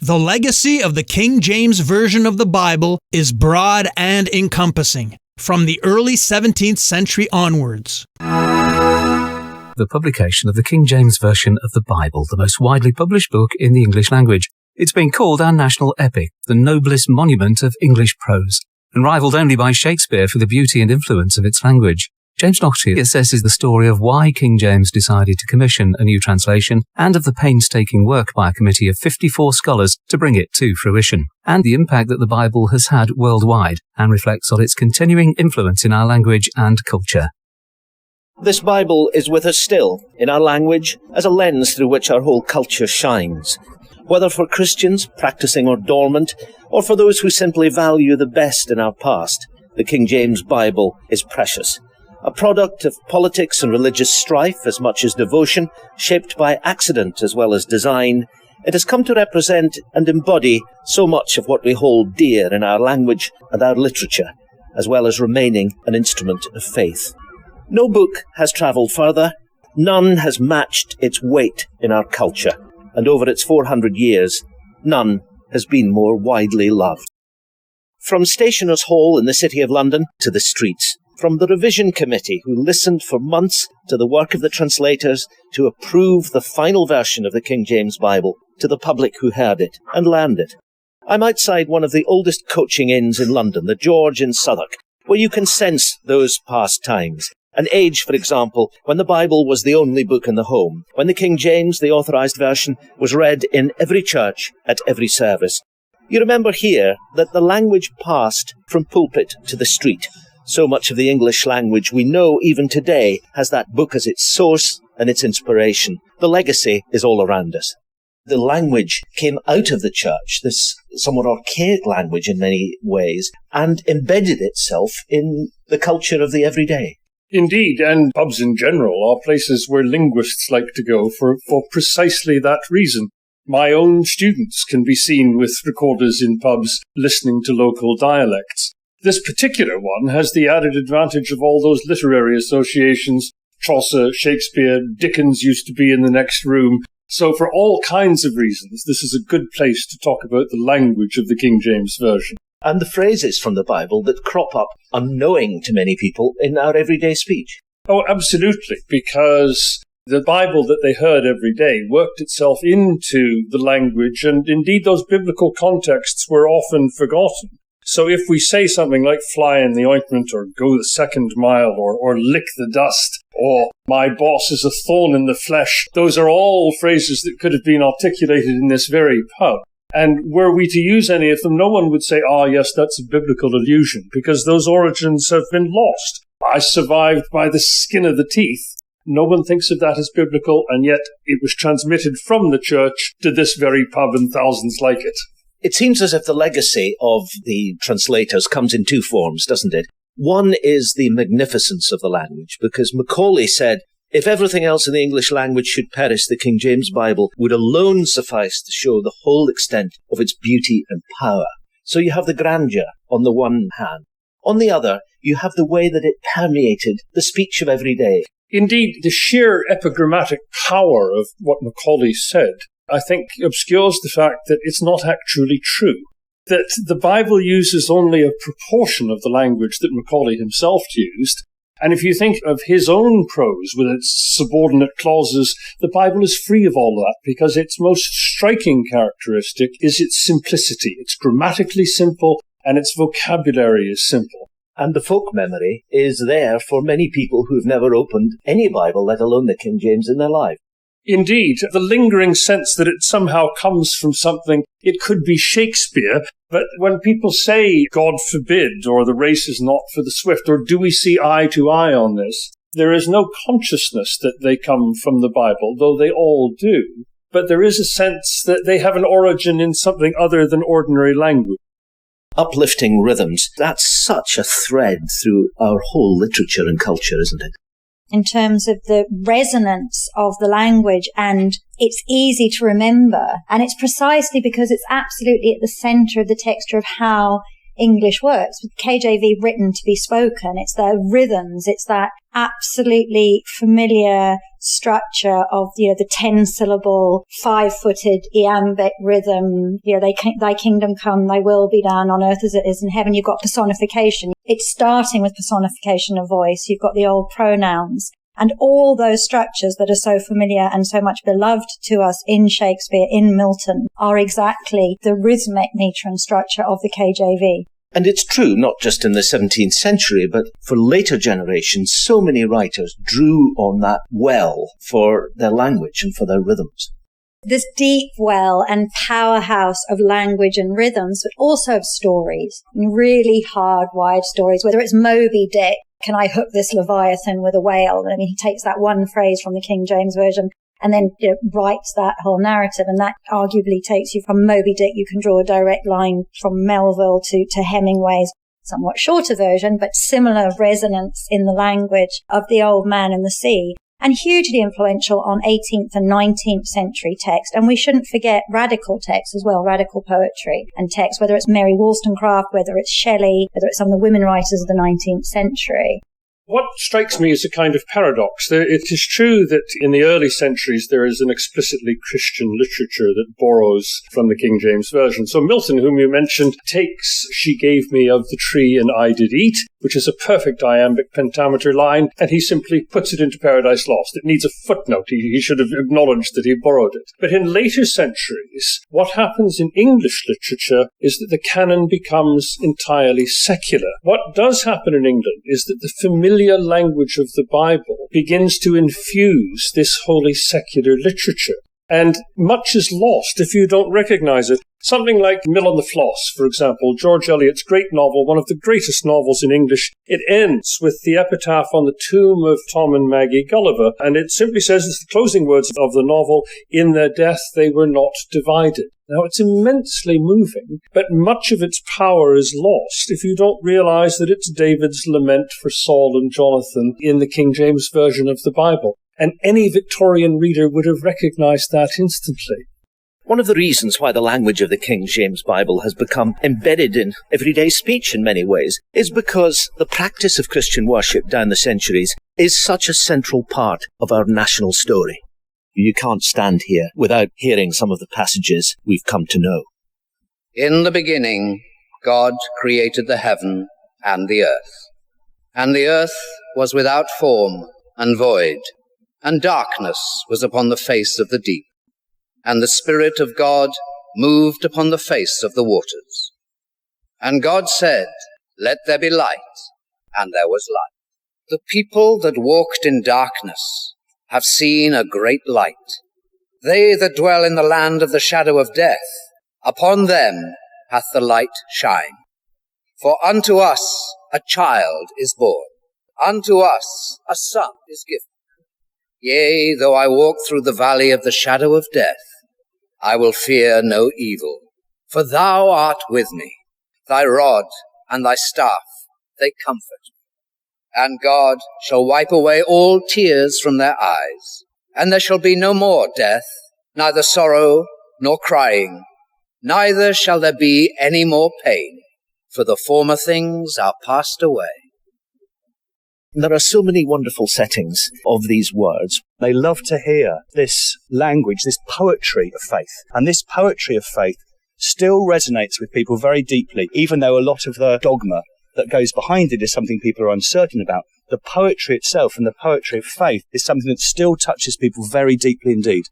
The legacy of the King James Version of the Bible is broad and encompassing, from the early 17th century onwards. The publication of the King James Version of the Bible, the most widely published book in the English language. It's been called our national epic, the noblest monument of English prose, and rivaled only by Shakespeare for the beauty and influence of its language. James Naughtie assesses the story of why King James decided to commission a new translation and of the painstaking work by a committee of 54 scholars to bring it to fruition, and the impact that the Bible has had worldwide and reflects on its continuing influence in our language and culture. This Bible is with us still, in our language, as a lens through which our whole culture shines. Whether for Christians, practicing or dormant, or for those who simply value the best in our past, the King James Bible is precious. A product of politics and religious strife as much as devotion, shaped by accident as well as design, it has come to represent and embody so much of what we hold dear in our language and our literature, as well as remaining an instrument of faith. No book has travelled further, none has matched its weight in our culture, and over its 400 years, none has been more widely loved. From Stationers' Hall in the City of London to the streets, from the revision committee who listened for months to the work of the translators to approve the final version of the King James Bible, to the public who heard it and learned it. I'm outside one of the oldest coaching inns in London, the George in Southwark, where you can sense those past times. An age, for example, when the Bible was the only book in the home, when the King James, the Authorized version, was read in every church at every service. You remember here that the language passed from pulpit to the street. So much of the English language we know even today has that book as its source and its inspiration. The legacy is all around us. The language came out of the church, this somewhat archaic language in many ways, and embedded itself in the culture of the everyday. Indeed, and pubs in general are places where linguists like to go for precisely that reason. My own students can be seen with recorders in pubs listening to local dialects. This particular one has the added advantage of all those literary associations. Chaucer, Shakespeare, Dickens used to be in the next room. So for all kinds of reasons, this is a good place to talk about the language of the King James Version. And the phrases from the Bible that crop up unknowing to many people in our everyday speech. Oh, absolutely, because the Bible that they heard every day worked itself into the language, and indeed those biblical contexts were often forgotten. So if we say something like fly in the ointment, or go the second mile, or lick the dust, or my boss is a thorn in the flesh, those are all phrases that could have been articulated in this very pub. And were we to use any of them, no one would say, yes, that's a biblical allusion, because those origins have been lost. I survived by the skin of the teeth. No one thinks of that as biblical, and yet it was transmitted from the church to this very pub and thousands like it. It seems as if the legacy of the translators comes in two forms, doesn't it? One is the magnificence of the language, because Macaulay said, if everything else in the English language should perish, the King James Bible would alone suffice to show the whole extent of its beauty and power. So you have the grandeur on the one hand. On the other, you have the way that it permeated the speech of every day. Indeed, the sheer epigrammatic power of what Macaulay said, I think, obscures the fact that it's not actually true. That the Bible uses only a proportion of the language that Macaulay himself used. And if you think of his own prose with its subordinate clauses, the Bible is free of all that, because its most striking characteristic is its simplicity. It's grammatically simple, and its vocabulary is simple. And the folk memory is there for many people who've never opened any Bible, let alone the King James, in their life. Indeed, the lingering sense that it somehow comes from something, it could be Shakespeare, but when people say, God forbid, or the race is not for the swift, or do we see eye to eye on this, there is no consciousness that they come from the Bible, though they all do. But there is a sense that they have an origin in something other than ordinary language. Uplifting rhythms, that's such a thread through our whole literature and culture, isn't it? In terms of the resonance of the language, and it's easy to remember. And it's precisely because it's absolutely at the centre of the texture of how English works, with KJV written to be spoken. It's the rhythms, it's that absolutely familiar structure of, the 10-syllable, 5-footed iambic rhythm. Thy kingdom come, thy will be done on earth as it is in heaven. You've got personification. It's starting with personification of voice. You've got the old pronouns. And all those structures that are so familiar and so much beloved to us in Shakespeare, in Milton, are exactly the rhythmic metre and structure of the KJV. And it's true, not just in the 17th century, but for later generations, so many writers drew on that well for their language and for their rhythms. This deep well and powerhouse of language and rhythms, but also of stories, really hardwired stories, whether it's Moby Dick, can I hook this Leviathan with a whale? I mean, he takes that one phrase from the King James Version and then writes that whole narrative. And that arguably takes you from Moby Dick. You can draw a direct line from Melville to Hemingway's somewhat shorter version, but similar resonance in the language of The Old Man and the Sea. And hugely influential on 18th and 19th century text. And we shouldn't forget radical text as well, radical poetry and text, whether it's Mary Wollstonecraft, whether it's Shelley, whether it's some of the women writers of the 19th century. What strikes me as a kind of paradox, it is true that in the early centuries there is an explicitly Christian literature that borrows from the King James Version. So Milton, whom you mentioned, takes She gave me of the tree and I did eat, which is a perfect iambic pentameter line, and he simply puts it into Paradise Lost. It needs a footnote. He should have acknowledged that he borrowed it. But in later centuries, what happens in English literature is that the canon becomes entirely secular. What does happen in England is that the familiar language of the Bible begins to infuse this wholly secular literature. And much is lost if you don't recognize it. Something like Mill on the Floss, for example, George Eliot's great novel, one of the greatest novels in English. It ends with the epitaph on the tomb of Tom and Maggie Gulliver, and it simply says, it's the closing words of the novel, in their death they were not divided. Now, it's immensely moving, but much of its power is lost if you don't realize that it's David's lament for Saul and Jonathan in the King James Version of the Bible. And any Victorian reader would have recognized that instantly. One of the reasons why the language of the King James Bible has become embedded in everyday speech in many ways is because the practice of Christian worship down the centuries is such a central part of our national story. You can't stand here without hearing some of the passages we've come to know. In the beginning, God created the heaven and the earth was without form and void, and darkness was upon the face of the deep. And the Spirit of God moved upon the face of the waters. And God said, Let there be light, and there was light. The people that walked in darkness have seen a great light. They that dwell in the land of the shadow of death, upon them hath the light shined. For unto us a child is born, unto us a son is given. Yea, though I walk through the valley of the shadow of death, I will fear no evil, for thou art with me. Thy rod and thy staff, they comfort me. And God shall wipe away all tears from their eyes, and there shall be no more death, neither sorrow nor crying, neither shall there be any more pain, for the former things are passed away. There are so many wonderful settings of these words. They love to hear this language, this poetry of faith. And this poetry of faith still resonates with people very deeply, even though a lot of the dogma that goes behind it is something people are uncertain about. The poetry itself and the poetry of faith is something that still touches people very deeply indeed.